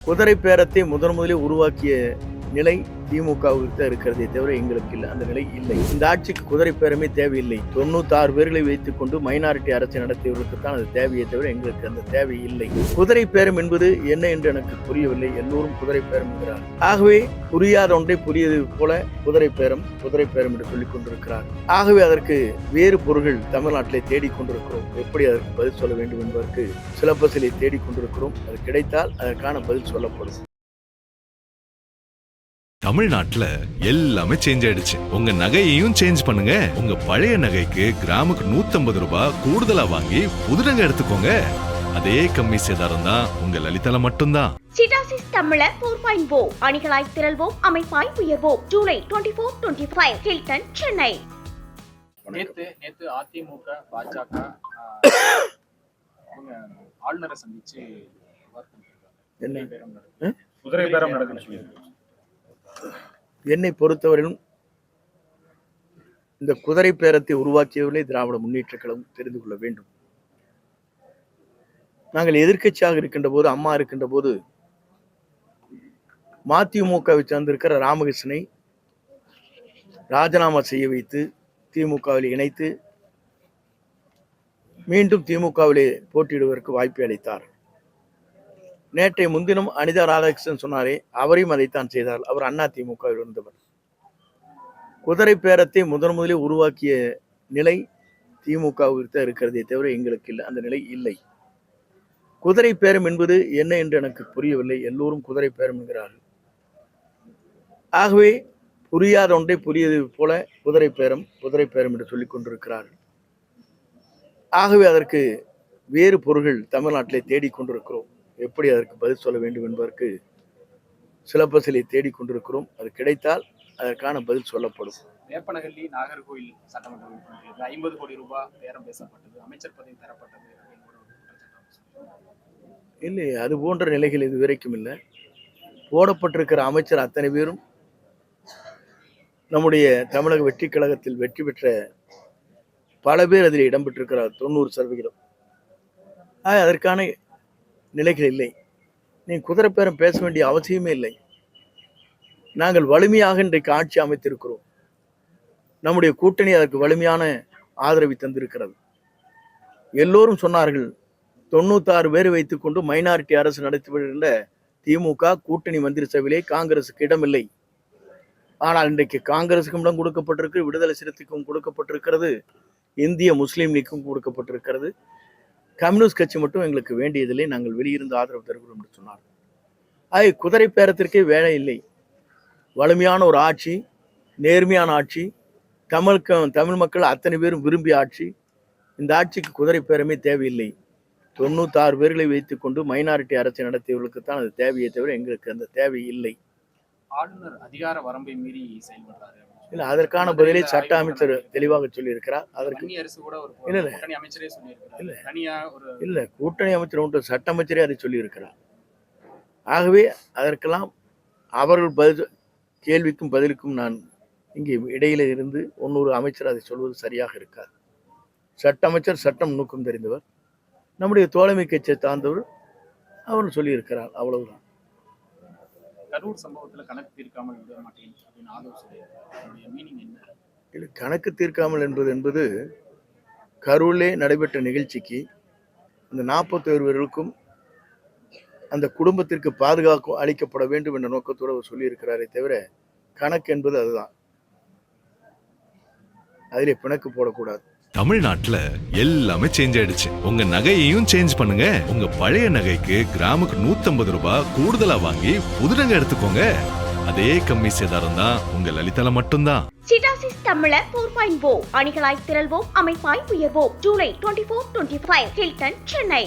குதிரை பேரத்தை முதலில் உருவாக்கிய நிலை திமுகவுக்கு இருக்கிறதே தவிர எங்களுக்கு இல்லை. அந்த நிலை இல்லை. இந்த ஆட்சிக்கு குதிரை பேரமே தேவையில்லை. 96 பேர்களை வைத்துக் கொண்டு மைனாரிட்டி அரசை நடத்தியவர்களுக்கு தான் அது தேவையை தவிர எங்களுக்கு அந்த தேவை இல்லை. குதிரை பேரம் என்பது என்ன என்று எனக்கு புரியவில்லை. எல்லோரும் குதிரை பேரம் என்கிறார். ஆகவே புரியாத ஒன்றை புரியது போல குதிரை பேரம் என்று சொல்லிக் கொண்டிருக்கிறார். ஆகவே அதற்கு வேறு பொருள்கள் தமிழ்நாட்டிலே தேடிக்கொண்டிருக்கிறோம். எப்படி அதற்கு பதில் சொல்ல வேண்டும் என்பதற்கு சிலபஸிலே தேடிக்கொண்டிருக்கிறோம். அது கிடைத்தால் அதற்கான பதில் சொல்லப்படும். தமிழ்நாட்டுல எல்லாமே சேஞ்ச் ஆயிடுச்சு. உங்க நகையையும் சேஞ்ச் பண்ணுங்க. உங்க பழைய நகைக்கு கிராமுக்கு 150 ரூபாய் கூடுதலா வாங்கி புது நகை எடுத்துக்கோங்க. அதே கம்மி சேதாரம் தான் உங்க லலிதால மட்டும்தான். சிட்டாசிஸ் தமிழர் 4.0 அணிகளாய் திரள்வோம், அமைப்பாய் உயர்வோம். ஜூலை 24-25 ஹில்டன், சென்னை. நேத்து அதிமுக பாஜக ஆளுநரை சந்திச்சு குதிரை பேரம் நடக்குது. என்னை பொறுத்தவரையிலும் இந்த குதிரை பேரத்தை உருவாக்கியவர்களே திராவிட முன்னேற்ற கழகம் தெரிந்து கொள்ள வேண்டும். நாங்கள் எதிர்க்கட்சியாக இருக்கின்ற போது, அம்மா இருக்கின்ற போது மதிமுகவை சார்ந்திருக்கிற ராமகிருஷ்ணனை ராஜினாமா செய்ய வைத்து திமுகவில் இணைத்து மீண்டும் திமுகவிலே போட்டியிடுவதற்கு வாய்ப்பை அளித்தார். நேற்றைய முன்தினம் அனிதா ராதாகிருஷ்ணன் சொன்னாரே, அவரையும் அதைத்தான் செய்தார். அவர் அதிமுகவில் இருந்தவர். குதிரை பேரத்தை முதலில் உருவாக்கிய நிலை திமுகவிற்கு இருக்கிறதே தவிர எங்களுக்கு இல்லை. அந்த நிலை இல்லை. குதிரை பேரம் என்பது என்ன என்று எனக்கு புரியவில்லை. எல்லோரும் குதிரை பேரம் என்கிறார்கள். ஆகவே புரியாத ஒன்றை புரியது போல குதிரை பேரம் என்று சொல்லிக் கொண்டிருக்கிறார்கள். ஆகவே அதற்கு வேறு பொருள்கள் தமிழ்நாட்டிலே தேடிக்கொண்டிருக்கிறோம். எப்படி அதற்கு பதில் சொல்ல வேண்டும் என்பதற்கு சிலபஸிலே தேடிக்கொண்டிருக்கிறோம். அது கிடைத்தால் அதற்கான பதில் சொல்லப்படும். வேப்பனஹள்ளி நாகர்கோவில் சட்டமன்ற உறுப்பினருக்கு 50 கோடி ரூபாய் பேரம் பேசப்பட்டது, அமைச்சர் பதவி தரப்பட்டது. இல்லை, அது போன்ற நிலைகள் இதுவரைக்கும் இல்லை. போடப்பட்டிருக்கிற அமைச்சர் அத்தனை பேரும் நம்முடைய தமிழக வெற்றி கழகத்தில் வெற்றி பெற்ற பல பேர் அதில் இடம்பெற்றிருக்கிறார். 90%. அதற்கான நிலைகள் இல்லை. நீ குதிரை பேரம் பேச வேண்டிய அவசியமே இல்லை. நாங்கள் வலிமையாக இன்றைக்கு ஆட்சி அமைத்திருக்கிறோம். நம்முடைய கூட்டணி அதற்கு வலிமையான ஆதரவை தந்திருக்கிறது. எல்லோரும் சொன்னார்கள், 96 பேரை வைத்துக் கொண்டு மைனாரிட்டி அரசு நடத்தி வருகின்ற திமுக கூட்டணி மந்திரி சபையிலே காங்கிரசுக்கு இடமில்லை. ஆனால் இன்றைக்கு காங்கிரசுக்கும் இடம் கொடுக்கப்பட்டிருக்கு, விடுதலை சிறுத்தைக்கும் கொடுக்கப்பட்டிருக்கிறது, இந்திய முஸ்லீம் லீக்கும் கொடுக்கப்பட்டிருக்கிறது. கம்யூனிஸ்ட் கட்சி மட்டும் எங்களுக்கு வேண்டியதில்லை, நாங்கள் வெளியிருந்து ஆதரவு தருகிறோம் என்று சொன்னார். ஆக குதிரை பேரத்திற்கே வேலை இல்லை. வலிமையான ஒரு ஆட்சி, நேர்மையான ஆட்சி, தமிழ் மக்கள் அத்தனை பேரும் விரும்பிய ஆட்சி. இந்த ஆட்சிக்கு குதிரை பேரமே தேவையில்லை. 96 பேர்களை வைத்துக் கொண்டு மைனாரிட்டி அரசை நடத்தியவர்களுக்கு தான் அது தேவையை தவிர எங்களுக்கு அந்த தேவை இல்லை. ஆளுநர் அதிகார வரம்பை மீறி செயல்படுறாரு. இல்லை, அதற்கான பதிலை சட்ட அமைச்சர் தெளிவாக சொல்லியிருக்கிறார். அதற்கு இல்லை, கூட்டணி அமைச்சர் ஒன்று சட்ட அமைச்சரே அதை சொல்லியிருக்கிறார். ஆகவே அதற்கெல்லாம் அவர்கள் கேள்விக்கும் பதிலுக்கும் நான் இங்கே இடையில இருந்து 100 அமைச்சர் அதை சொல்வது சரியாக இருக்காது. சட்ட அமைச்சர் சட்டம் நுணுக்கம் தெரிந்தவர், நம்முடைய தோழமை கட்சியை சார்ந்தவர், அவர்கள் சொல்லியிருக்கிறார். அவ்வளவுதான். கரூர் சம்பவத்தில் கணக்கு தீர்க்காமல் விட மாட்டேன் அப்படின்னு ஆலோசனை மீனிங் என்ன? இல்லை, கணக்கு தீர்க்காமல் என்பது கரூரிலே நடைபெற்ற நிகழ்ச்சிக்கு அந்த 41 பேர்களுக்கும் அந்த குடும்பத்திற்கு பாதுகாப்பு அளிக்கப்பட வேண்டும் என்ற நோக்கத்தோடு அவர் சொல்லியிருக்கிறாரே தவிர கணக்கு என்பது அதுதான். அதிலே பிணக்கு போடக்கூடாது. தமிழ்நாட்டுல எல்லாமே சேஞ்ச் ஆயிடுச்சு. உங்க நகையையும் சேஞ்ச் பண்ணுங்க. உங்க பழைய நகைக்கு கிராமுக்கு 150 ரூபாய் கூடுதலா வாங்கி புது நகை எடுத்துக்கோங்க. அதே கம்மி சேதாரம் தான் உங்க லலிதால மட்டும்தான். சிட்டாசிஸ் தமிழர் 4.0 அணிகளாய் திரள்வோம், அமைப்பாய் உயர்வோம். ஜூலை 24-25 ஹில்டன், சென்னை.